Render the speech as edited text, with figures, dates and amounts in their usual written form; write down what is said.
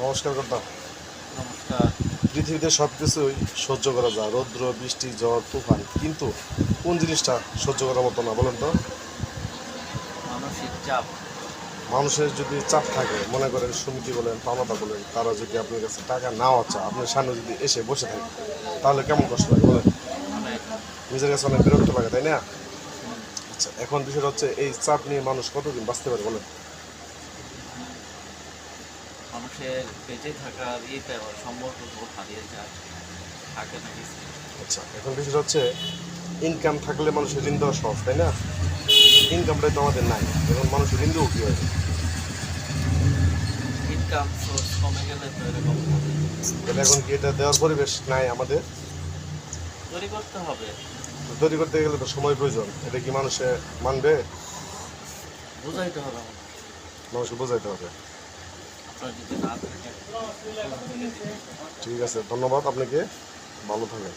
নমস্কার কথা। নমস্কার। পৃথিবীতে সব কিছুই সহ্য করা যায়, রৌদ্র, বৃষ্টি, ঝড়, তুফান, কিন্তু কোন জিনিসটা সহ্য করার মতো না বলেন তো? মানসিক চাপ। মানুষের যদি চাপ থাকে, মনে করেন সমিতি বলেন, পাওনাদার বলেন, তারা যদি আপনার কাছে টাকা নাও চায়, আপনার সামনে যদি এসে বসে থাকে, তাহলে কেমন কষ্ট লাগে বলেন? অনেক। নিজের কাছে অনেক বিরক্ত লাগে, তাই না? হুম, আচ্ছা, এখন বিষয়টা হচ্ছে এই চাপ নিয়ে মানুষ কতদিন বাঁচতে পারে বলেন? মানুষের বেঁচে থাকার সম্পর্ক হারিয়ে যায়, থাকে না কিছু। আচ্ছা, এখন বিষয়টা হচ্ছে ইনকাম থাকলে মানুষের ঋণ দেওয়া সহজ, তাই না? ইনকামটাই তো আমাদের নাই, এখন মানুষের ঋণ দেবো কীভাবে? ইনকাম সোর্স কমে গেলে তো এরকম হবে। তাহলে এখন কি এটা দেওয়ার পরিবেশ নাই আমাদের? তৈরি করতে হবে। তো তৈরি করতে গেলে তো সময় প্রয়োজন, এটা কি মানুষে মানবে? বুঝাইতে হবে আমাদের। মানুষকে বোঝাইতে হবে। আপনার যদি না থাকে ঠিক আছে, ধন্যবাদ আপনাকে, ভালো থাকেন।